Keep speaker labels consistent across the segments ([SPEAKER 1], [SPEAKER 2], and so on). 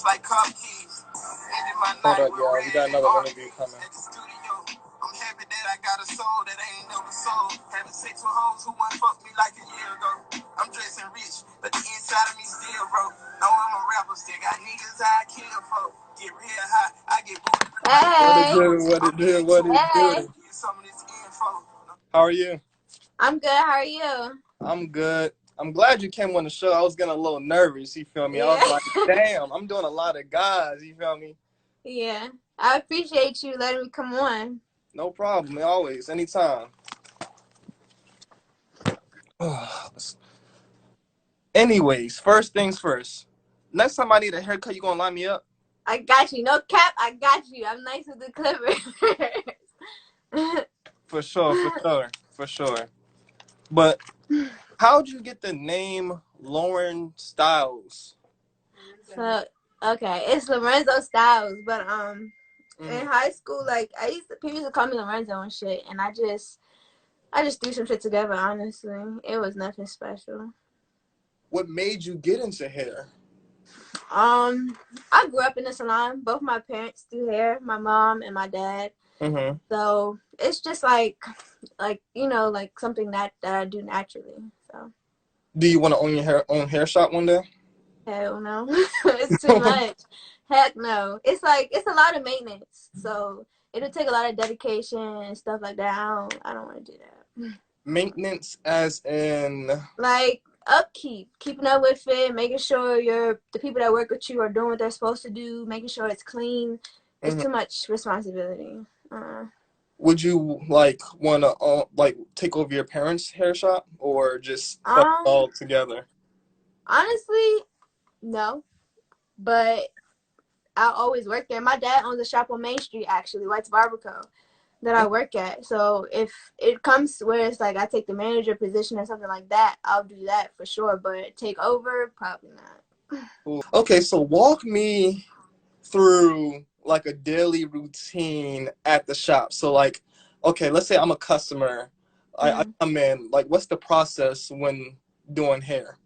[SPEAKER 1] like car keys. Ended my
[SPEAKER 2] Hold
[SPEAKER 1] night
[SPEAKER 2] up,
[SPEAKER 1] with
[SPEAKER 2] y'all. We got another
[SPEAKER 1] red
[SPEAKER 2] interview coming.
[SPEAKER 1] at the studio. I'm happy that I got a soul that I ain't never sold. Having sex with hoes who won't fuck me like a year ago. I'm dressing rich, but the inside of me still broke. No, I'm a rapper, still got niggas I kill for. Get real high, I get booed.
[SPEAKER 2] What it
[SPEAKER 3] Hey.
[SPEAKER 2] do? What it do? What it
[SPEAKER 3] Hey.
[SPEAKER 2] do? How are you?
[SPEAKER 3] I'm good. How are you?
[SPEAKER 2] I'm good. I'm glad you came on the show. I was getting a little nervous, you feel me? I
[SPEAKER 3] Yeah.
[SPEAKER 2] was like, damn, I'm doing a lot of guys, you feel me?
[SPEAKER 3] Yeah. I appreciate you letting me come on.
[SPEAKER 2] No problem, always, anytime. Anyways, first things first. Next time I need a haircut, you gonna line me up?
[SPEAKER 3] I got you. No cap. I got you. I'm nice with the clippers.
[SPEAKER 2] For sure, for sure, for sure. But how'd you get the name Lauren Styles?
[SPEAKER 3] So okay, it's Lorenzo Styles, but in high school, like people used to call me Lorenzo and shit, and I just threw some shit together. Honestly, it was nothing special.
[SPEAKER 2] What made you get into hair?
[SPEAKER 3] I grew up in the salon. Both my parents do hair, my mom and my dad.
[SPEAKER 2] Mm-hmm.
[SPEAKER 3] So it's just like you know, like something that I do naturally. So
[SPEAKER 2] Do you want to own your own hair shop one day?
[SPEAKER 3] hell no, it's too much. Heck no. It's like it's a lot of maintenance. So it'll take a lot of dedication and stuff like that. I don't want to do that.
[SPEAKER 2] Maintenance as in?
[SPEAKER 3] Like upkeep, keeping up with it, making sure the people that work with you are doing what they're supposed to do, making sure it's clean. It's too much responsibility.
[SPEAKER 2] Would you like want to like take over your parents' hair shop or just fuck it all together?
[SPEAKER 3] Honestly, no. But I always work there. My dad owns a shop on Main Street, actually, White's Barbacoa, that I work at. So if it comes where it's like I take the manager position or something like that, I'll do that for sure. But take over, probably not.
[SPEAKER 2] Ooh. Okay, so walk me through like a daily routine at the shop. So like, okay, let's say I'm a customer. I come in. Like, what's the process when doing hair?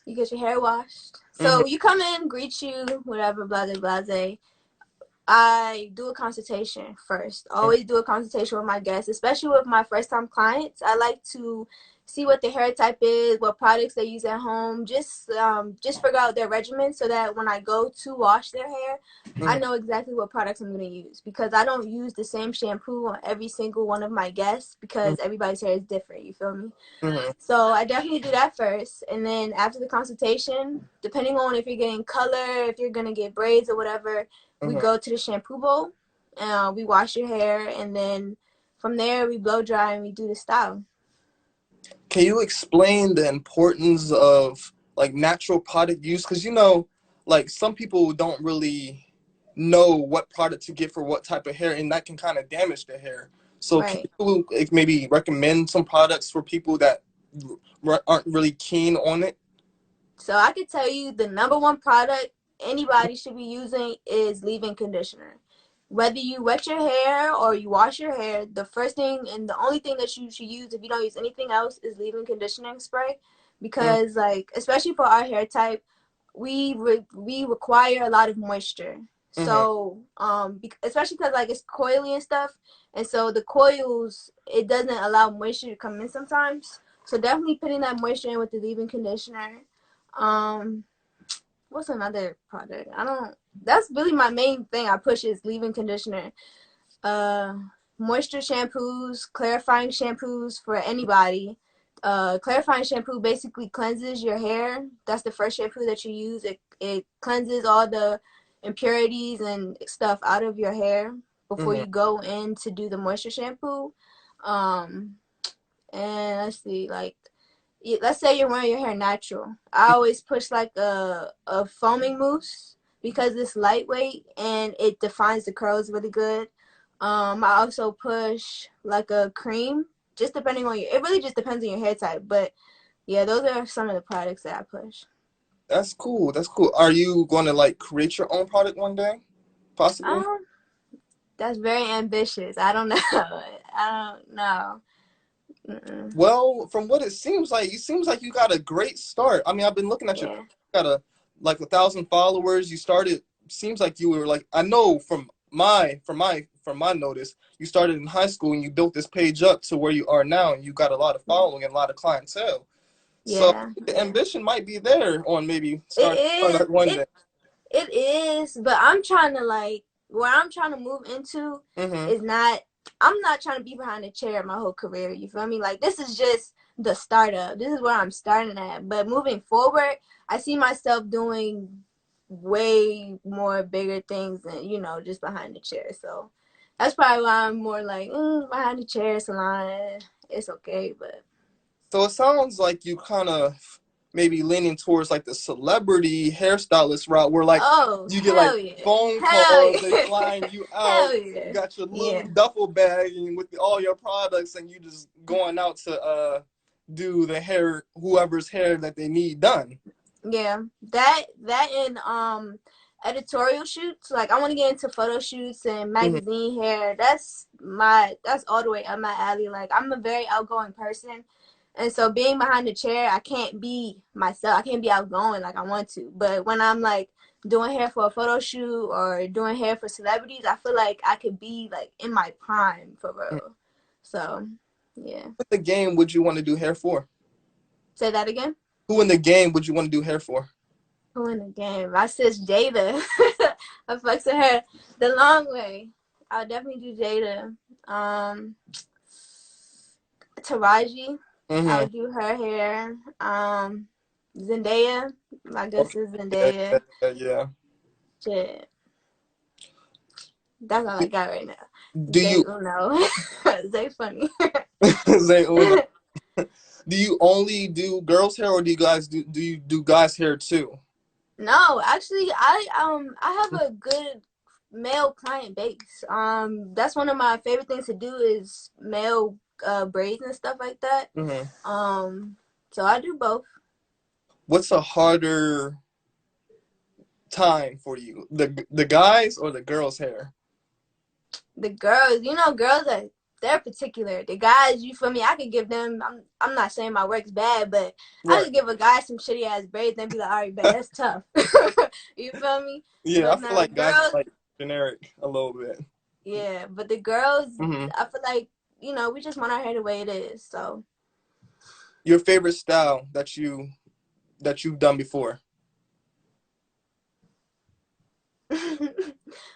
[SPEAKER 3] You get your hair washed. So you come in, greet you, whatever, blase, blase. I do a consultation first. Always do a consultation with my guests, especially with my first time clients. I like to see what their hair type is, what products they use at home, just figure out their regimen so that when I go to wash their hair, I know exactly what products I'm going to use, because I don't use the same shampoo on every single one of my guests because everybody's hair is different, you feel me? So I definitely do that first, and then after the consultation, depending on if you're getting color, if you're going to get braids or whatever, we go to the shampoo bowl, we wash your hair, and then from there we blow dry and we do the style.
[SPEAKER 2] Can you explain the importance of like natural product use? Because you know, like some people don't really know what product to get for what type of hair, and that can kind of damage their hair. So can you like, maybe recommend some products for people that aren't really keen on it?
[SPEAKER 3] So I could tell you the number one product anybody should be using is leave-in conditioner. Whether you wet your hair or you wash your hair, the first thing and the only thing that you should use if you don't use anything else is leave-in conditioning spray, because like especially for our hair type, we require a lot of moisture. So especially because like it's coily and stuff, and so the coils, it doesn't allow moisture to come in sometimes. So definitely putting that moisture in with the leave-in conditioner. What's another product? That's really my main thing I push is leave-in conditioner. Moisture shampoos, clarifying shampoos for anybody. Clarifying shampoo basically cleanses your hair. That's the first shampoo that you use. It cleanses all the impurities and stuff out of your hair before you go in to do the moisture shampoo. And let's see, like, let's say you're wearing your hair natural. I always push like a foaming mousse because it's lightweight and it defines the curls really good. I also push like a cream, just depending on it really just depends on your hair type. But yeah, those are some of the products that I push.
[SPEAKER 2] That's cool. That's cool. Are you going to like create your own product one day? Possibly?
[SPEAKER 3] That's very ambitious. I don't know. I don't know.
[SPEAKER 2] Well, from what it seems like you got a great start. I mean, I've been looking at your, you got a like 1,000 followers. You started, seems like you were like, I know from my notice, you started in high school and you built this page up to where you are now, and you got a lot of following and a lot of clientele. So
[SPEAKER 3] Yeah,
[SPEAKER 2] the
[SPEAKER 3] yeah.
[SPEAKER 2] ambition might be there on maybe start
[SPEAKER 3] It
[SPEAKER 2] that one
[SPEAKER 3] is.
[SPEAKER 2] day.
[SPEAKER 3] It is, but I'm trying to like where I'm trying to move into
[SPEAKER 2] Mm-hmm.
[SPEAKER 3] is not. I'm not trying to be behind a chair my whole career. You feel me? Like this is just the startup. This is where I'm starting at. But moving forward, I see myself doing way more bigger things than just behind the chair. So that's probably why I'm more like behind the chair salon. It's okay, but
[SPEAKER 2] So it sounds like you kind of maybe leaning towards like the celebrity hairstylist route, where like
[SPEAKER 3] oh
[SPEAKER 2] you get like
[SPEAKER 3] hell yeah,
[SPEAKER 2] phone
[SPEAKER 3] hell
[SPEAKER 2] calls, they
[SPEAKER 3] yeah,
[SPEAKER 2] flying you out,
[SPEAKER 3] hell
[SPEAKER 2] you
[SPEAKER 3] yeah,
[SPEAKER 2] got your
[SPEAKER 3] yeah.
[SPEAKER 2] little duffel bag and with all your products, and you just going out to do the hair, whoever's hair that they need done.
[SPEAKER 3] Yeah, that and editorial shoots. Like I want to get into photo shoots and
[SPEAKER 2] Mm-hmm.
[SPEAKER 3] magazine hair. That's all the way up my alley. Like I'm a very outgoing person, and so being behind the chair, I can't be myself. I can't be outgoing like I want to. But when I'm like doing hair for a photo shoot or doing hair for celebrities, I feel like I could be like in my prime for real. So yeah.
[SPEAKER 2] What the game would you want to do hair for?
[SPEAKER 3] Say that again.
[SPEAKER 2] Who in the game would you want to do hair for?
[SPEAKER 3] Who in the game? My sis Jada. I fucks with her the long way. I'll definitely do Jada. Taraji. I
[SPEAKER 2] Mm-hmm.
[SPEAKER 3] would do her hair. Zendaya. My good
[SPEAKER 2] Okay.
[SPEAKER 3] sis
[SPEAKER 2] Yeah,
[SPEAKER 3] Zendaya.
[SPEAKER 2] yeah.
[SPEAKER 3] Shit. That's all I got right now.
[SPEAKER 2] Do
[SPEAKER 3] Zay
[SPEAKER 2] you
[SPEAKER 3] Uno. Zay funny.
[SPEAKER 2] say Uno? Do you only do girls' hair, or do you do guys' hair too?
[SPEAKER 3] No, actually, I have a good male client base. That's one of my favorite things to do is male braids and stuff like that.
[SPEAKER 2] Mm-hmm.
[SPEAKER 3] So I do both.
[SPEAKER 2] What's a harder time for you, the guys or the girls' hair?
[SPEAKER 3] The girls, girls they're particular. The guys, you feel me? I could give them. I'm not saying my work's bad, but I
[SPEAKER 2] Right.
[SPEAKER 3] could give a guy some shitty ass braids and be like, all right, bet that's tough. You feel me?
[SPEAKER 2] Yeah, I
[SPEAKER 3] But
[SPEAKER 2] feel
[SPEAKER 3] now
[SPEAKER 2] like guys are
[SPEAKER 3] girls,
[SPEAKER 2] like generic a little bit.
[SPEAKER 3] yeah. But the girls,
[SPEAKER 2] Mm-hmm.
[SPEAKER 3] I feel like we just want our hair the way it is. So
[SPEAKER 2] Your favorite style that you've done before?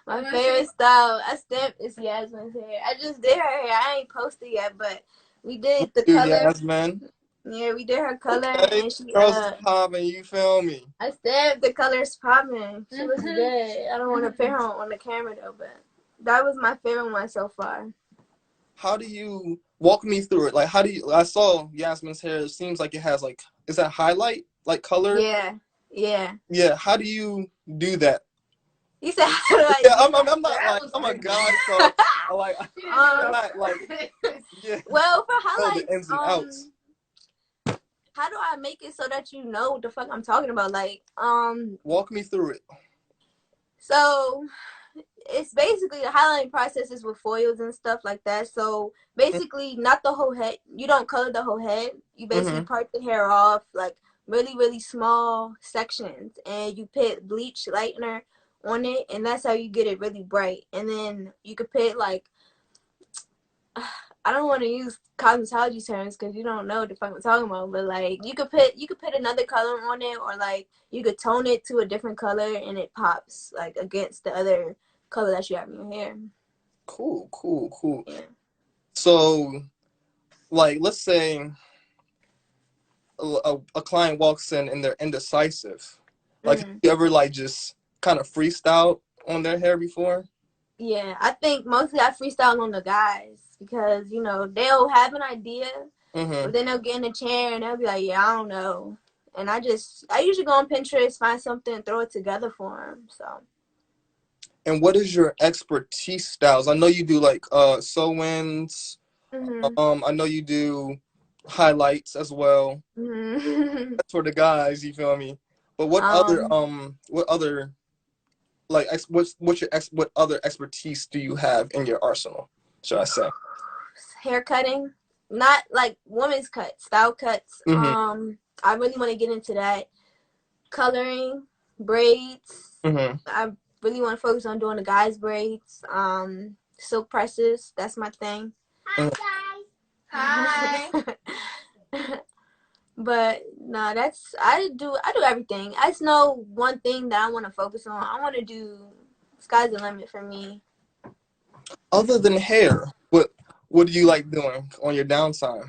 [SPEAKER 3] my favorite style, I stamped is Yasmin's hair. I just did her hair. I ain't posted yet, but we did the
[SPEAKER 2] Dude,
[SPEAKER 3] color.
[SPEAKER 2] Yasmin.
[SPEAKER 3] Yeah, we did her color,
[SPEAKER 2] Okay,
[SPEAKER 3] and she
[SPEAKER 2] girls is popping. You feel me?
[SPEAKER 3] I stamped the colors popping. She looks good. I don't want to put her on the camera though, but that was my favorite one so far.
[SPEAKER 2] How do you walk me through it? Like, how do you? I saw Yasmin's hair. It seems like it has like, is that highlight like color?
[SPEAKER 3] Yeah, yeah.
[SPEAKER 2] Yeah. How do you do that?
[SPEAKER 3] He said, "How do I
[SPEAKER 2] Yeah,
[SPEAKER 3] do
[SPEAKER 2] I'm
[SPEAKER 3] that?"
[SPEAKER 2] not like, I'm a guy, so I like, I'm not like, yeah,
[SPEAKER 3] Well, for
[SPEAKER 2] know the
[SPEAKER 3] highlights,
[SPEAKER 2] ins and outs.
[SPEAKER 3] how do I make it so that you know what the fuck I'm talking about? Like,
[SPEAKER 2] Walk me through it.
[SPEAKER 3] so it's basically the highlighting process is with foils and stuff like that. So basically, not the whole head. You don't color the whole head. You basically
[SPEAKER 2] Mm-hmm.
[SPEAKER 3] part the hair off like really, really small sections, and you put bleach lightener on it, and that's how you get it really bright. And then you could put like I don't want to use cosmetology terms because you don't know what the fuck I'm talking about, but like you could put another color on it, or like you could tone it to a different color and it pops like against the other color that you have in your hair.
[SPEAKER 2] Cool.
[SPEAKER 3] Yeah.
[SPEAKER 2] So, like, let's say a client walks in and they're indecisive. Like, have
[SPEAKER 3] Mm-hmm.
[SPEAKER 2] you ever like just kind of freestyle on their hair before?
[SPEAKER 3] Yeah, I think mostly I freestyle on the guys because they'll have an idea,
[SPEAKER 2] Mm-hmm.
[SPEAKER 3] but then they'll get in the chair and they'll be like, "Yeah, I don't know." And I usually go on Pinterest, find something, throw it together for them. So.
[SPEAKER 2] And what is your expertise styles? I know you do like sew-ins.
[SPEAKER 3] Mhm.
[SPEAKER 2] I know you do highlights as well.
[SPEAKER 3] Mhm.
[SPEAKER 2] That's for the guys, you feel me? But
[SPEAKER 3] um,
[SPEAKER 2] what other like what other expertise do you have in your arsenal, should I say?
[SPEAKER 3] hair cutting, not like women's cuts, style cuts.
[SPEAKER 2] Mm-hmm.
[SPEAKER 3] I really want to get into that. Coloring. braids.
[SPEAKER 2] Mm-hmm.
[SPEAKER 3] I really want to focus on doing the guys' braids. Silk presses. That's my thing. Hi, guys. Hi. But no, I do everything. I just know one thing that I want to focus on. I want to do sky's the limit for me.
[SPEAKER 2] Other than hair, what do you like doing on your downtime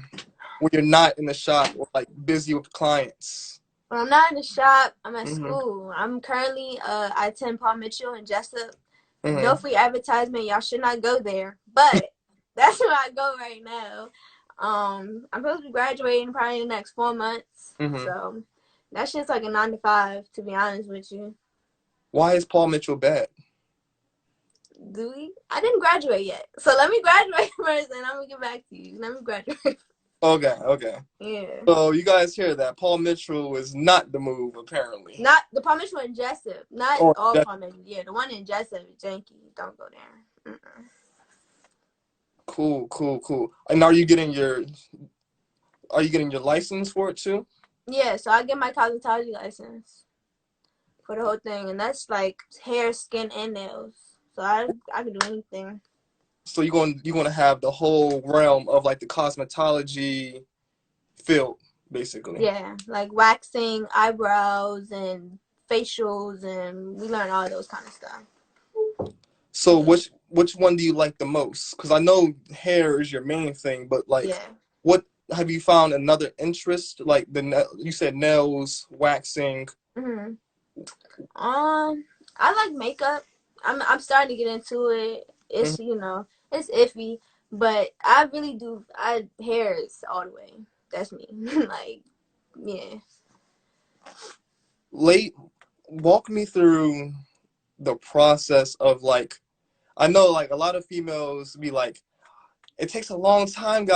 [SPEAKER 2] when you're not in the shop or like busy with clients?
[SPEAKER 3] When I'm not in the shop, I'm at
[SPEAKER 2] Mm-hmm.
[SPEAKER 3] school. I'm currently I attend Paul Mitchell and Jessup. No
[SPEAKER 2] Mm-hmm.
[SPEAKER 3] free advertisement. Y'all should not go there. But that's where I go right now. I'm supposed to be graduating probably in the next 4 months.
[SPEAKER 2] Mm-hmm.
[SPEAKER 3] So that shit's like a 9 to 5, to be honest with you.
[SPEAKER 2] Why is Paul Mitchell bad?
[SPEAKER 3] Do we? I didn't graduate yet. So let me graduate first and I'm gonna get back to you. Let me graduate.
[SPEAKER 2] Okay.
[SPEAKER 3] Yeah.
[SPEAKER 2] So you guys hear that? Paul Mitchell is not the move, apparently.
[SPEAKER 3] Not the Paul Mitchell in Jessup. Not
[SPEAKER 2] Or
[SPEAKER 3] all Paul Mitchell. Yeah, the one in Jessup is janky. Don't go there. Mm-mm.
[SPEAKER 2] Cool. And are you getting your license for it too?
[SPEAKER 3] Yeah, so I get my cosmetology license for the whole thing, and that's like hair, skin, and nails. So I can do anything.
[SPEAKER 2] So you're going to have the whole realm of like the cosmetology field, basically.
[SPEAKER 3] Yeah, like waxing, eyebrows, and facials, and we learn all those kind of stuff.
[SPEAKER 2] So which one do you like the most? Because I know hair is your main thing, but like,
[SPEAKER 3] Yeah.
[SPEAKER 2] what have you found another interest? Like you said nails, waxing.
[SPEAKER 3] Mm-hmm. I like makeup. I'm starting to get into it. It's it's iffy, but I really do. Hair is all the way. That's me. Like, yeah.
[SPEAKER 2] Walk me through the process of like, I know like a lot of females be like, it takes a long time. We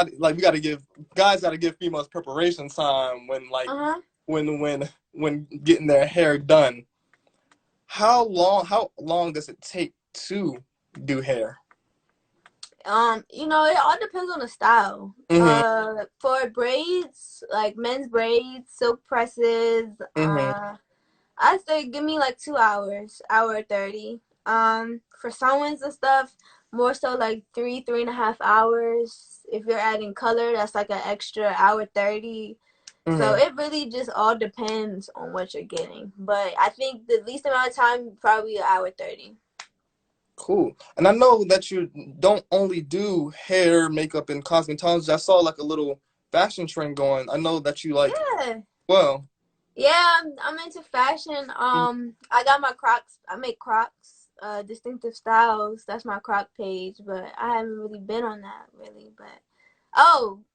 [SPEAKER 2] got to give guys got to give females preparation time when like when getting their hair done. How long does it take to do hair?
[SPEAKER 3] It all depends on the style.
[SPEAKER 2] Mm-hmm.
[SPEAKER 3] For braids, like men's braids, silk presses,
[SPEAKER 2] Mm-hmm.
[SPEAKER 3] I'd say give me like 2 hours, hour 30. For sewings and stuff, more so like 3.5 hours. If you're adding color, that's like an extra hour 30. So
[SPEAKER 2] Mm-hmm.
[SPEAKER 3] it really just all depends on what you're getting. But I think the least amount of time, probably an hour 30.
[SPEAKER 2] Cool. And I know that you don't only do hair, makeup, and cosmetology. I saw like a little fashion trend going. I know that you like,
[SPEAKER 3] Yeah.
[SPEAKER 2] well.
[SPEAKER 3] Yeah, I'm into fashion. I got my Crocs. I make Crocs, distinctive styles. That's my Croc page, but I haven't really been on that really. But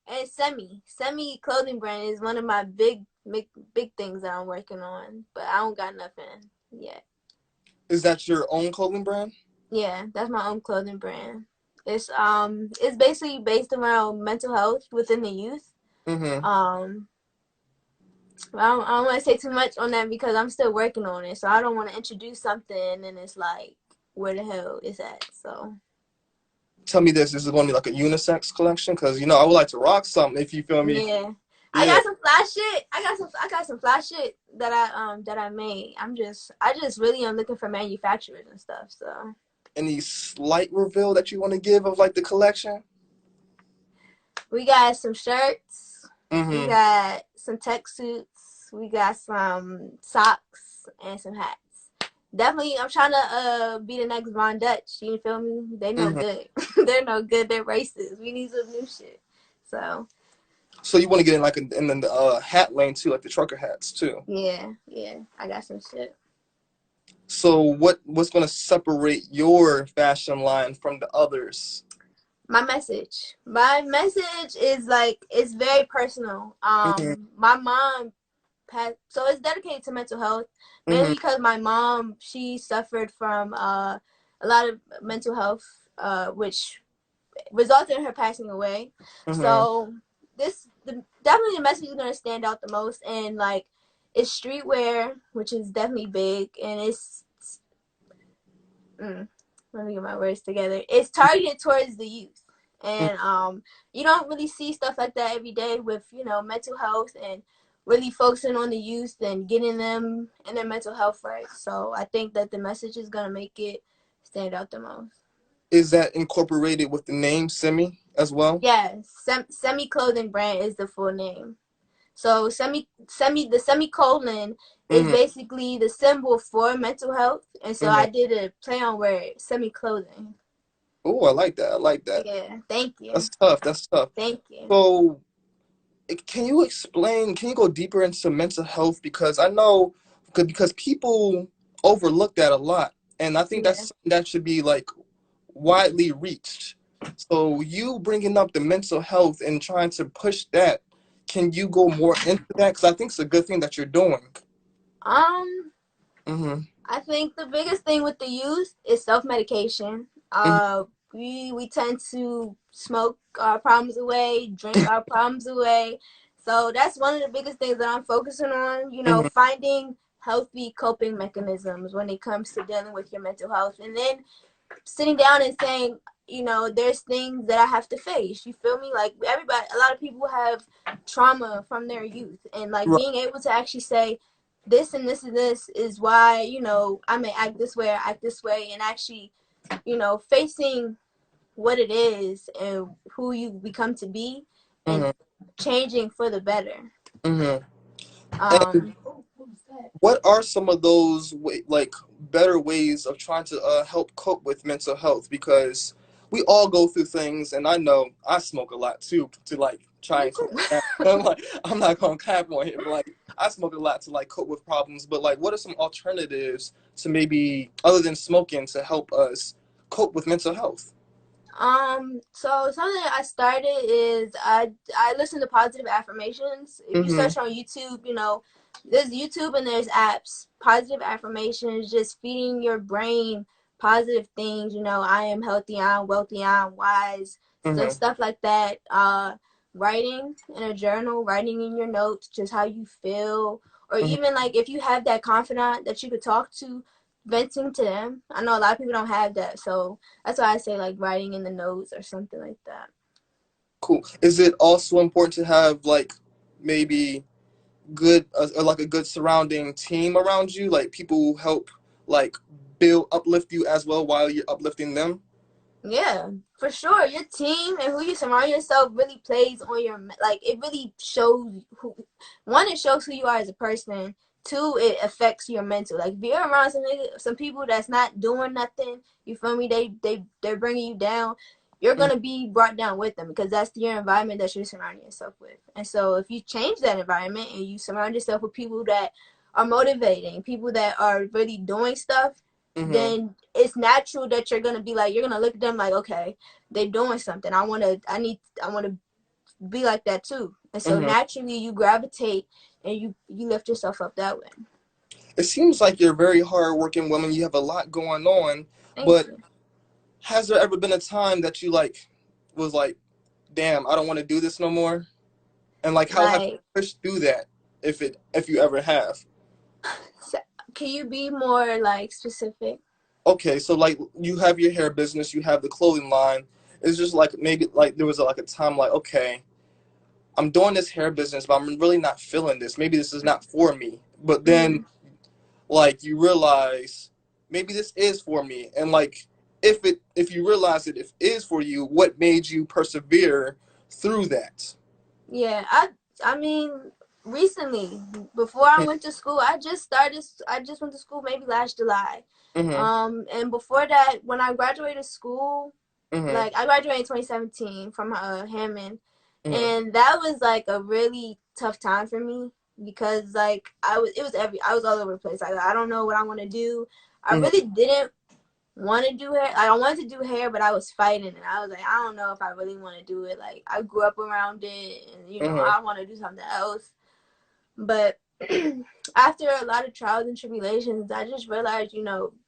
[SPEAKER 3] and Semi clothing brand is one of my big things that I'm working on. But I don't got nothing yet.
[SPEAKER 2] Is that your own clothing brand?
[SPEAKER 3] Yeah, that's my own clothing brand. It's basically based around mental health within the youth.
[SPEAKER 2] Mm-hmm.
[SPEAKER 3] I don't want to say too much on that because I'm still working on it. So I don't want to introduce something and it's like, where the hell is that? So
[SPEAKER 2] Tell me this. This is going to be like a unisex collection? Because, I would like to rock something if you feel me.
[SPEAKER 3] yeah. I
[SPEAKER 2] Yeah.
[SPEAKER 3] got some flash shit. I got some flash shit that I made. I just really am looking for manufacturers and stuff. So
[SPEAKER 2] Any slight reveal that you want to give of like the collection?
[SPEAKER 3] we got some shirts. We
[SPEAKER 2] Mm-hmm.
[SPEAKER 3] got some tech suits. We got some socks and some hats. Definitely, I'm trying to be the next Von Dutch. You feel me? They no
[SPEAKER 2] Mm-hmm.
[SPEAKER 3] good. They're no good. They're racist. We need some new shit. So
[SPEAKER 2] You want to get in like in the hat lane too, like the trucker hats too.
[SPEAKER 3] yeah, I got some shit.
[SPEAKER 2] So what's going to separate your fashion line from the others?
[SPEAKER 3] My message is like it's very personal.
[SPEAKER 2] Mm-hmm.
[SPEAKER 3] My mom passed, so it's dedicated to mental health,
[SPEAKER 2] Mm-hmm.
[SPEAKER 3] mainly because my mom, she suffered from a lot of mental health, which resulted in her passing away.
[SPEAKER 2] Mm-hmm.
[SPEAKER 3] So definitely the message is gonna stand out the most, and like it's streetwear, which is definitely big, and let me get my words together. It's targeted towards the youth, and you don't really see stuff like that every day with mental health and really focusing on the youth and getting them and their mental health right. So I think that the message is gonna make it stand out the most.
[SPEAKER 2] Is that incorporated with the name Semi as well?
[SPEAKER 3] Yes, Semi Clothing Brand is the full name. So the semicolon is
[SPEAKER 2] Mm-hmm.
[SPEAKER 3] basically the symbol for mental health, and so
[SPEAKER 2] Mm-hmm.
[SPEAKER 3] I did a play on word, semi clothing.
[SPEAKER 2] Oh, I like that. I like that.
[SPEAKER 3] Yeah, thank you,
[SPEAKER 2] That's tough. That's tough.
[SPEAKER 3] thank you.
[SPEAKER 2] So, can you explain? Can you go deeper into mental health? Because I know, because people overlook that a lot, and I think
[SPEAKER 3] Yeah.
[SPEAKER 2] that's that should be like widely reached. So, you bringing up the mental health and trying to push that, can you go more into that? Because I think it's a good thing that you're doing.
[SPEAKER 3] Um,
[SPEAKER 2] Mm-hmm.
[SPEAKER 3] I think the biggest thing with the youth is self medication. We tend to smoke our problems away, drink our problems away. So that's one of the biggest things that I'm focusing on.
[SPEAKER 2] Mm-hmm.
[SPEAKER 3] Finding healthy coping mechanisms when it comes to dealing with your mental health, and then sitting down and saying, there's things that I have to face. You feel me? Like everybody, a lot of people have trauma from their youth, and like
[SPEAKER 2] Right.
[SPEAKER 3] being able to actually say, this and this and this is why I may act this way or act this way, and actually, facing what it is and who you become to be, and
[SPEAKER 2] Mm-hmm.
[SPEAKER 3] changing for the better.
[SPEAKER 2] Mm-hmm. And
[SPEAKER 3] Um,
[SPEAKER 2] what are some of those like better ways of trying to help cope with mental health? Because we all go through things, and I know I smoke a lot too to like try
[SPEAKER 3] Me
[SPEAKER 2] and cope
[SPEAKER 3] too.
[SPEAKER 2] with that. I'm like, I'm not gonna cap on it, but like I smoke a lot to like cope with problems. But like, what are some alternatives to maybe other than smoking to help us cope with mental health?
[SPEAKER 3] So something that I started is I listen to positive affirmations. If you
[SPEAKER 2] Mm-hmm.
[SPEAKER 3] search on YouTube, there's YouTube and there's apps. Positive affirmations, just feeding your brain positive things. I am healthy, I am wealthy, I am wise. So
[SPEAKER 2] Mm-hmm.
[SPEAKER 3] stuff like that. Writing in a journal, writing in your notes, just how you feel, or
[SPEAKER 2] Mm-hmm.
[SPEAKER 3] even like if you have that confidant that you could talk to, venting to them. I know a lot of people don't have that, so that's why I say like writing in the notes or something like that.
[SPEAKER 2] Cool. Is it also important to have like maybe good or like a good surrounding team around you, like people who help like build uplift you as well while you're uplifting them?
[SPEAKER 3] Yeah, for sure. Your team and who you surround yourself really plays on your like. It really shows who. One, it shows who you are as a person. Two, it affects your mental. Like if you're around some people that's not doing nothing, you feel me? They're bringing you down. You're
[SPEAKER 2] Mhm.
[SPEAKER 3] gonna be brought down with them because that's your environment that you're surrounding yourself with. And so if you change that environment and you surround yourself with people that are motivating, people that are really doing stuff,
[SPEAKER 2] Mhm.
[SPEAKER 3] then it's natural that you're gonna look at them like, okay, they're doing something. I wanna be like that too. And so
[SPEAKER 2] Mhm.
[SPEAKER 3] naturally you gravitate and you lift yourself up that way.
[SPEAKER 2] It seems like you're a very hardworking woman. You have a lot going on,
[SPEAKER 3] Thank
[SPEAKER 2] but
[SPEAKER 3] you.
[SPEAKER 2] has there ever been a time that you like was like, damn, I don't want to do this no more? And like, how have
[SPEAKER 3] Like,
[SPEAKER 2] you pushed through that, if you ever have?
[SPEAKER 3] so, can you be more like specific?
[SPEAKER 2] Okay, so like you have your hair business, you have the clothing line. It's just like maybe like there was like a time like, okay, I'm doing this hair business, but I'm really not feeling this. Maybe this is not for me. But then,
[SPEAKER 3] Mm,
[SPEAKER 2] like, you realize maybe this is for me. And like, if you realize it if it is for you, what made you persevere through that?
[SPEAKER 3] yeah, I mean, recently, before I went to school, I just went to school maybe last July.
[SPEAKER 2] Mm-hmm.
[SPEAKER 3] And before that, when I graduated school,
[SPEAKER 2] Mm-hmm.
[SPEAKER 3] like I graduated in 2017 from Hammond,
[SPEAKER 2] Mm-hmm.
[SPEAKER 3] and that was like a really tough time for me because like I was all over the place. Like I don't know what I want to do. I
[SPEAKER 2] Mm-hmm.
[SPEAKER 3] really didn't want to do hair. Like, I wanted to do hair, but I was fighting it. I was like, I don't know if I really want to do it. Like I grew up around it, and
[SPEAKER 2] Mm-hmm.
[SPEAKER 3] I want to do something else. But after a lot of trials and tribulations, I just realized,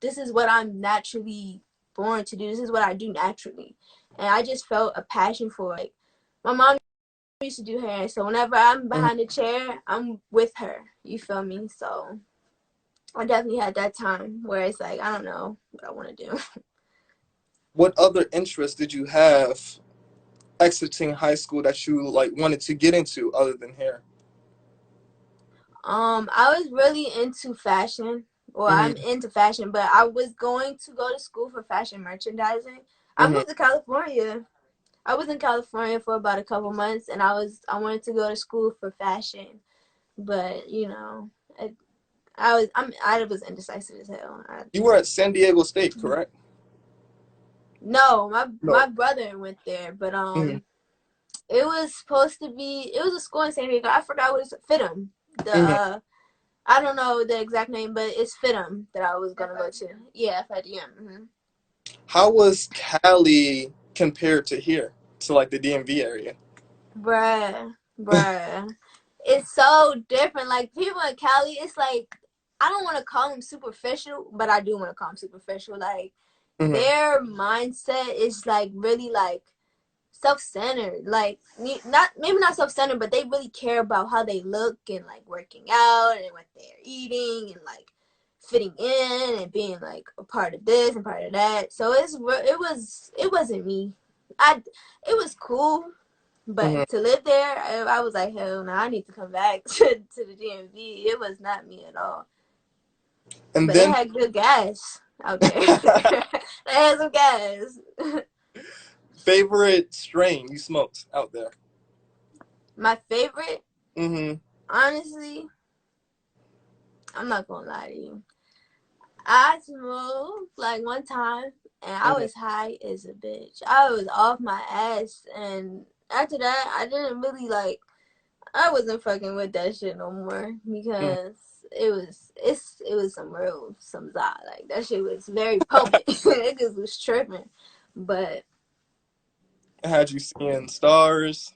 [SPEAKER 3] this is what I'm naturally born to do. This is what I do naturally. And I just felt a passion for it. My mom used to do hair, so whenever I'm
[SPEAKER 2] Mm-hmm.
[SPEAKER 3] behind the chair, I'm with her. You feel me? So I definitely had that time where it's like, I don't know what I want to do.
[SPEAKER 2] What other interests did you have exiting high school that you like wanted to get into other than hair?
[SPEAKER 3] I was really into fashion. Well,
[SPEAKER 2] Hmm.
[SPEAKER 3] I'm into fashion, but I was going to go to school for fashion merchandising. I
[SPEAKER 2] Hmm.
[SPEAKER 3] moved to California. I was in California for about a couple months, and I wanted to go to school for fashion, but I was indecisive as hell.
[SPEAKER 2] You were at San Diego State, correct?
[SPEAKER 3] No, my
[SPEAKER 2] No.
[SPEAKER 3] brother went there, but
[SPEAKER 2] Hmm.
[SPEAKER 3] it was supposed to be. It was a school in San Diego. I forgot what it's FITM. The
[SPEAKER 2] Hmm.
[SPEAKER 3] I don't know the exact name, but it's FITM that I was gonna go to. Yeah, FITM.
[SPEAKER 2] How was Cali compared to here, to like the DMV area?
[SPEAKER 3] Bruh. It's so different. Like people in Cali, it's like I don't want to call them superficial, but I do want to call them superficial. Like
[SPEAKER 2] Hmm.
[SPEAKER 3] their mindset is like really like self-centered, like not maybe not self-centered, but they really care about how they look and like working out and what they're eating and like fitting in and being like a part of this and part of that. So it wasn't me. I It was cool,
[SPEAKER 2] Hmm.
[SPEAKER 3] but to live there, I was like, hell no, I need to come back to the DMV. It was not me at all.
[SPEAKER 2] And
[SPEAKER 3] But they
[SPEAKER 2] then
[SPEAKER 3] had good gas out there. They had some gas.
[SPEAKER 2] favorite strain you smoked out there?
[SPEAKER 3] My favorite,
[SPEAKER 2] Hmm.
[SPEAKER 3] honestly, I'm not gonna lie to you. I smoked like one time and I
[SPEAKER 2] Hmm.
[SPEAKER 3] was high as a bitch. I was off my ass, and after that I didn't really like I wasn't fucking with that shit no more
[SPEAKER 2] Hmm.
[SPEAKER 3] because it was some Zod. Like that shit was very potent. Niggas was tripping. But
[SPEAKER 2] Had you seeing stars?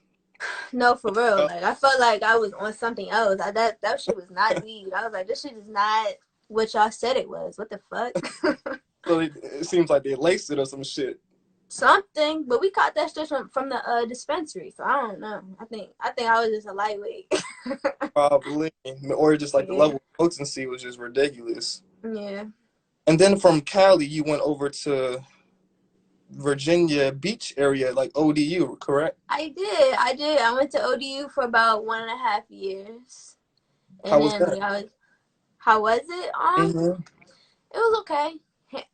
[SPEAKER 3] no, for real. Like I felt like I was on something else. That shit was not weed. I was like, this shit is not what y'all said it was. What the fuck?
[SPEAKER 2] So it seems like they laced it or some shit.
[SPEAKER 3] Something, but we caught that shit from the dispensary. So I don't know. I think I was just a lightweight.
[SPEAKER 2] Probably. Or just like the
[SPEAKER 3] Yeah,
[SPEAKER 2] level of potency was just ridiculous.
[SPEAKER 3] yeah.
[SPEAKER 2] And then from Cali, you went over to Virginia Beach area, like ODU, correct?
[SPEAKER 3] I did. I went to ODU for about 1.5 years,
[SPEAKER 2] How
[SPEAKER 3] and
[SPEAKER 2] was
[SPEAKER 3] then
[SPEAKER 2] that?
[SPEAKER 3] like how was it?
[SPEAKER 2] Hmm.
[SPEAKER 3] It was okay.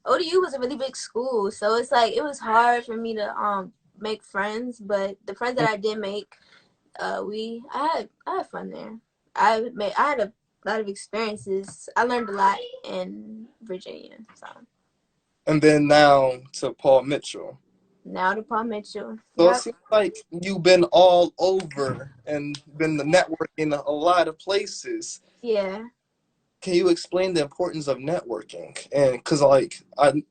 [SPEAKER 3] ODU was a really big school, so it's like it was hard for me to make friends. But the friends that I did make, I had fun there. I had a lot of experiences. I learned a lot in Virginia. So
[SPEAKER 2] And then now to Paul Mitchell.
[SPEAKER 3] now to Paul Mitchell.
[SPEAKER 2] So it
[SPEAKER 3] Yep.
[SPEAKER 2] seems like you've been all over and been networking a lot of places.
[SPEAKER 3] Yeah.
[SPEAKER 2] Can you explain the importance of networking? And because like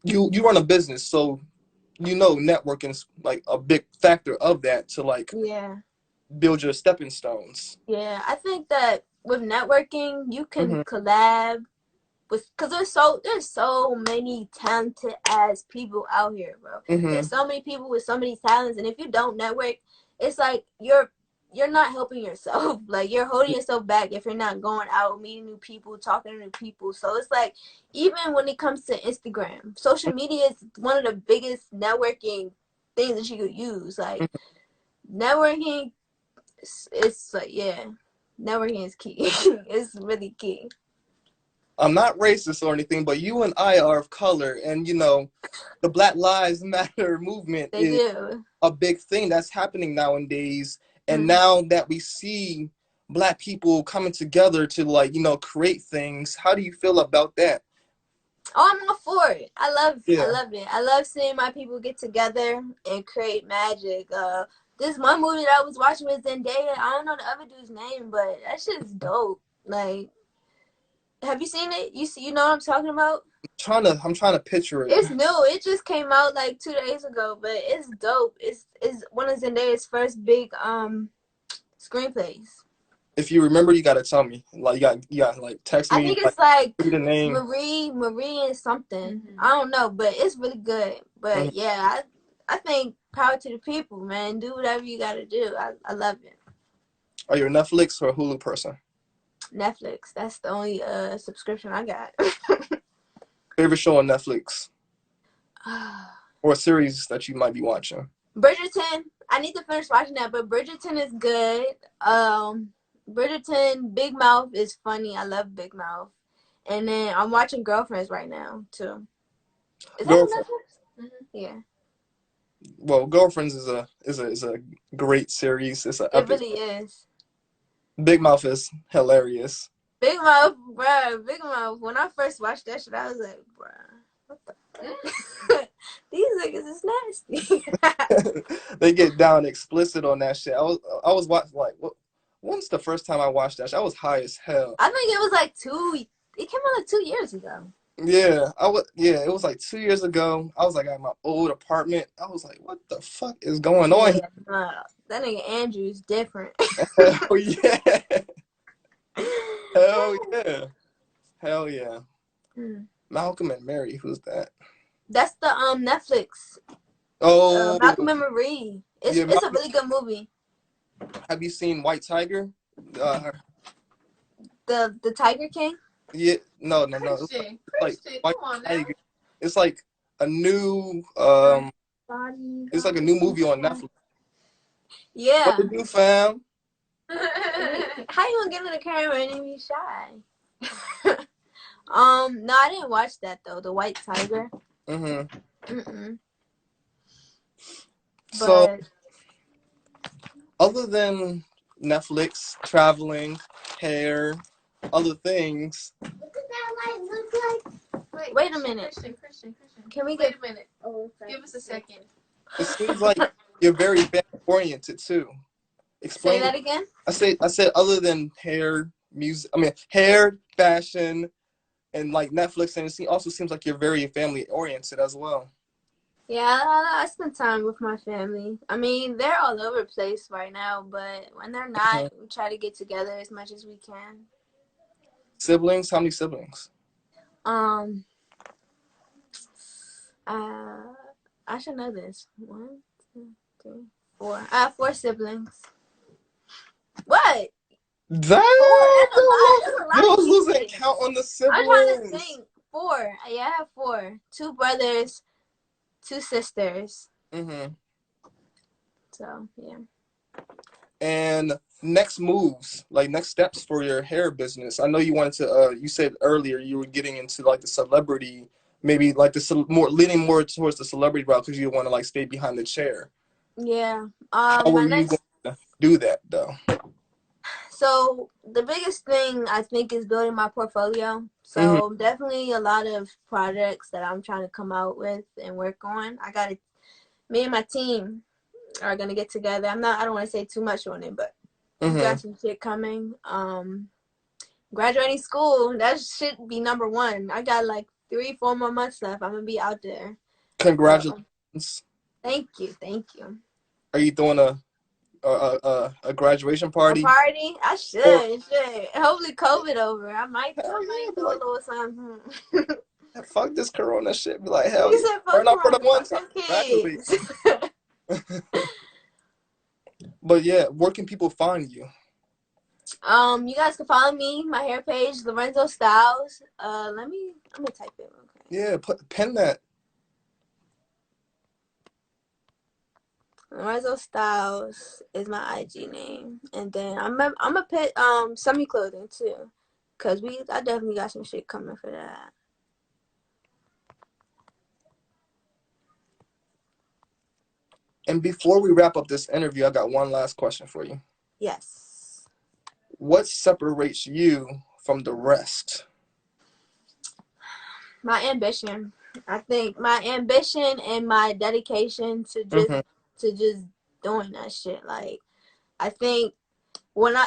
[SPEAKER 2] you run a business, so you know networking is like a big factor of that to like
[SPEAKER 3] Yeah.
[SPEAKER 2] build your stepping stones.
[SPEAKER 3] Yeah. I think that with networking, you can
[SPEAKER 2] Hmm.
[SPEAKER 3] collab with because there's so many talented ass people out here, bro.
[SPEAKER 2] Hmm.
[SPEAKER 3] There's so many people with so many talents, and if you don't network, it's like you're not helping yourself. Like you're holding yourself back if you're not going out, meeting new people, talking to new people. So it's like even when it comes to Instagram, social media is one of the biggest networking things that you could use. Like networking, it's like yeah, networking is key. It's really key.
[SPEAKER 2] I'm not racist or anything, but you and I are of color, and you know, the Black Lives Matter movement
[SPEAKER 3] They
[SPEAKER 2] is
[SPEAKER 3] do.
[SPEAKER 2] a big thing that's happening nowadays. And
[SPEAKER 3] Mm.
[SPEAKER 2] now that we see Black people coming together to like, you know, create things, how do you feel about that?
[SPEAKER 3] Oh, I'm all for it. I
[SPEAKER 2] Yeah.
[SPEAKER 3] love it. I love seeing my people get together and create magic. This one movie that I was watching with Zendaya. I don't know the other dude's name, but that shit's dope. Like, have you seen it? You know what I'm talking about?
[SPEAKER 2] I'm trying to picture it.
[SPEAKER 3] It's new. It just came out like 2 days ago, but it's dope. It's one of Zendaya's first big screenplays.
[SPEAKER 2] If you remember, you gotta tell me. Like you got like text
[SPEAKER 3] I
[SPEAKER 2] me
[SPEAKER 3] think
[SPEAKER 2] like
[SPEAKER 3] it's like
[SPEAKER 2] give me the name.
[SPEAKER 3] Marie and something. I don't know, but it's really good.
[SPEAKER 2] Mhm.
[SPEAKER 3] But yeah, I think power to the people, man. Do whatever you gotta do. I love it.
[SPEAKER 2] Are you a Netflix or a Hulu person?
[SPEAKER 3] Netflix. That's the only subscription I got.
[SPEAKER 2] Favorite show on Netflix or a series that you might be watching?
[SPEAKER 3] Bridgerton. I need to finish watching that, but Bridgerton is good. Bridgerton, Big Mouth is funny. I love Big Mouth. And then I'm watching Girlfriends right now too. Is that on
[SPEAKER 2] Girlfriend.
[SPEAKER 3] Netflix? Yeah.
[SPEAKER 2] Well, Girlfriends is a great series. It's an
[SPEAKER 3] It
[SPEAKER 2] epic.
[SPEAKER 3] really is.
[SPEAKER 2] Big Mouth is hilarious.
[SPEAKER 3] Big Mouth, bruh. Big Mouth. When I first watched that shit, I was like, bruh, what the fuck? These niggas is nasty.
[SPEAKER 2] They get down explicit on that shit. I was watching like what? When's the first time I watched that shit? I was high as hell.
[SPEAKER 3] I think it was like it came out like 2 years ago.
[SPEAKER 2] Yeah, it was like 2 years ago. I was like at my old apartment. I was like, what the fuck is going on
[SPEAKER 3] Yeah, that nigga Andrew's different.
[SPEAKER 2] here? Hell yeah. Hell yeah. Hell yeah. Malcolm and Mary, who's that?
[SPEAKER 3] That's the Netflix.
[SPEAKER 2] Oh,
[SPEAKER 3] Malcolm and Marie.
[SPEAKER 2] yeah,
[SPEAKER 3] It's a really good movie.
[SPEAKER 2] have you seen White Tiger?
[SPEAKER 3] The Tiger King.
[SPEAKER 2] Yeah, no. It's like White Tiger. It's like a new it's like a new movie on Netflix.
[SPEAKER 3] Yeah.
[SPEAKER 2] What to do, fam?
[SPEAKER 3] How you gonna get in the camera and be shy? No, I didn't watch that though. The White Tiger.
[SPEAKER 2] So,
[SPEAKER 3] But
[SPEAKER 2] other than Netflix, traveling, hair, other things.
[SPEAKER 4] What does that light look like?
[SPEAKER 3] wait a minute.
[SPEAKER 4] Christian.
[SPEAKER 3] Can we
[SPEAKER 4] Wait
[SPEAKER 3] get?
[SPEAKER 4] a minute.
[SPEAKER 3] Oh, sorry.
[SPEAKER 4] Give us a second.
[SPEAKER 2] It seems like you're very family oriented too. Explain.
[SPEAKER 3] Say that again.
[SPEAKER 2] I said other than hair, music. I mean hair, fashion, and like Netflix, and it also seems like you're very family oriented as well.
[SPEAKER 3] Yeah, I spend time with my family. I mean, they're all over the place right now, but when they're not, we try to get together as much as we can.
[SPEAKER 2] Siblings? How many siblings?
[SPEAKER 3] I should know this. 1, 2, 3, 4. I have 4 siblings. What?
[SPEAKER 2] That
[SPEAKER 3] That's a lot.
[SPEAKER 2] you was losing count on the siblings.
[SPEAKER 3] I'm trying to think. 4. Yeah, I have 4. 2 brothers, 2 sisters. So yeah.
[SPEAKER 2] And next moves, like next steps for your hair business. I know you wanted to. You said earlier you were getting into like the celebrity, maybe like leaning more towards the celebrity route because you want to like stay behind the chair.
[SPEAKER 3] Yeah.
[SPEAKER 2] How are you going to do that though?
[SPEAKER 3] So the biggest thing I think is building my portfolio. So definitely a lot of projects that I'm trying to come out with and work on. Me and my team are gonna get together. I don't want to say too much on it, but we got some shit coming. Graduating school, that should be number 1. I got like 3-4 more months left. I'm gonna be out there.
[SPEAKER 2] Congratulations.
[SPEAKER 3] Thank you.
[SPEAKER 2] Are you doing a graduation party?
[SPEAKER 3] A party? I should. Hopefully COVID over. I might do a little something.
[SPEAKER 2] Fuck this corona shit. Be like, hell
[SPEAKER 3] You said fuck
[SPEAKER 2] turn up for the
[SPEAKER 3] corona,
[SPEAKER 2] one
[SPEAKER 3] fuck
[SPEAKER 2] time.
[SPEAKER 3] kids.
[SPEAKER 2] But yeah, where can people find you?
[SPEAKER 3] You guys can follow me, my hair page, laurenzostylez. I'm gonna type it real quick.
[SPEAKER 2] Yeah, pen that.
[SPEAKER 3] laurenzostylez is my IG name, and then I'm gonna put semi clothing too, cause I definitely got some shit coming for that.
[SPEAKER 2] And before we wrap up this interview, I got one last question for you.
[SPEAKER 3] Yes.
[SPEAKER 2] What separates you from the rest?
[SPEAKER 3] My ambition. I think my ambition and my dedication to just doing that shit. Like, I think when I'm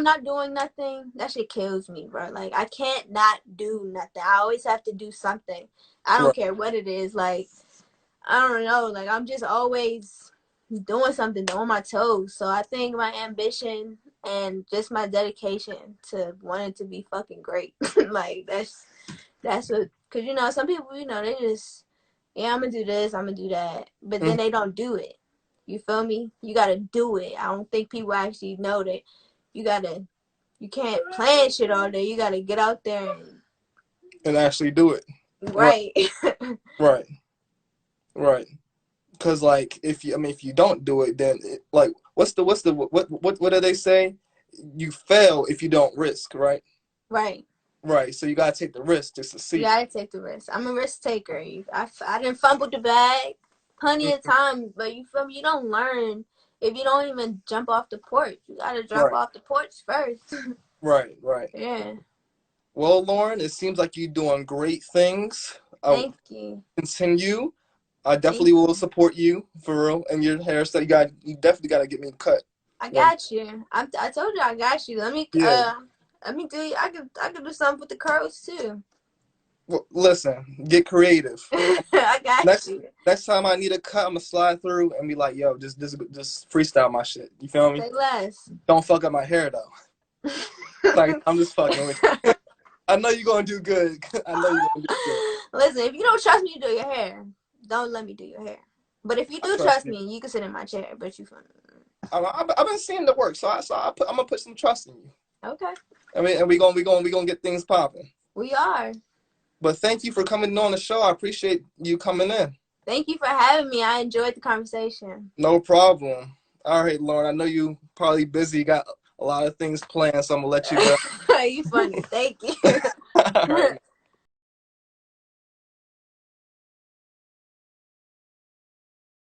[SPEAKER 3] not doing nothing, that shit kills me, bro. Like, I can't not do nothing. I always have to do something. I don't care what it is. Like, I don't know. Like, I'm just always doing something, on my toes. So I think my ambition and just my dedication to wanting to be fucking great. Like, that's what, because, some people, they just, I'm going to do this, I'm going to do that. But then they don't do it. You feel me? You got to do it. I don't think people actually know that you can't plan shit all day. You got to get out there and
[SPEAKER 2] actually do it.
[SPEAKER 3] Right.
[SPEAKER 2] Right. Cause like if you don't do it, then like what do they say? You fail if you don't risk, right?
[SPEAKER 3] Right.
[SPEAKER 2] Right. So you gotta take the risk to
[SPEAKER 3] You
[SPEAKER 2] succeed.
[SPEAKER 3] gotta take the risk. I'm a risk taker. I didn't fumble the bag plenty of times, but you feel me? You don't learn if you don't even jump off the porch. You gotta jump
[SPEAKER 2] Right.
[SPEAKER 3] off the porch first.
[SPEAKER 2] Right. Right.
[SPEAKER 3] Yeah.
[SPEAKER 2] Well, Lauren, it seems like you're doing great things.
[SPEAKER 3] Thank you.
[SPEAKER 2] Continue. I
[SPEAKER 3] Thank
[SPEAKER 2] definitely will
[SPEAKER 3] you.
[SPEAKER 2] support you for real and your hairstyle. You definitely gotta get me a cut.
[SPEAKER 3] I
[SPEAKER 2] One.
[SPEAKER 3] got you. I told you I got you.
[SPEAKER 2] Yeah.
[SPEAKER 3] Let me do. I could do something with the curls too.
[SPEAKER 2] Well, listen, get creative.
[SPEAKER 3] I got
[SPEAKER 2] Next
[SPEAKER 3] you.
[SPEAKER 2] next time I need a cut, I'm gonna slide through and be like, yo, just freestyle my shit. You feel me?
[SPEAKER 3] Say less.
[SPEAKER 2] Don't fuck up my hair though. Like I'm just fucking with you. I know you're gonna do good. I know you're gonna do good.
[SPEAKER 3] Listen, if you don't trust me to do your hair, don't let me do your hair. But if you
[SPEAKER 2] I
[SPEAKER 3] do
[SPEAKER 2] trust
[SPEAKER 3] trust
[SPEAKER 2] you.
[SPEAKER 3] me, you can sit in my chair. But you fun.
[SPEAKER 2] I've been seeing the work, so I'm gonna put some trust in you.
[SPEAKER 3] Okay.
[SPEAKER 2] I mean, and we gonna get things popping.
[SPEAKER 3] We are.
[SPEAKER 2] But thank you for coming on the show. I appreciate you coming in.
[SPEAKER 3] Thank you for having me. I enjoyed the conversation.
[SPEAKER 2] No problem. All right, Lauren. I know you probably busy. You got a lot of things planned, so I'm gonna let you go.
[SPEAKER 3] You funny. Thank you.
[SPEAKER 2] All right.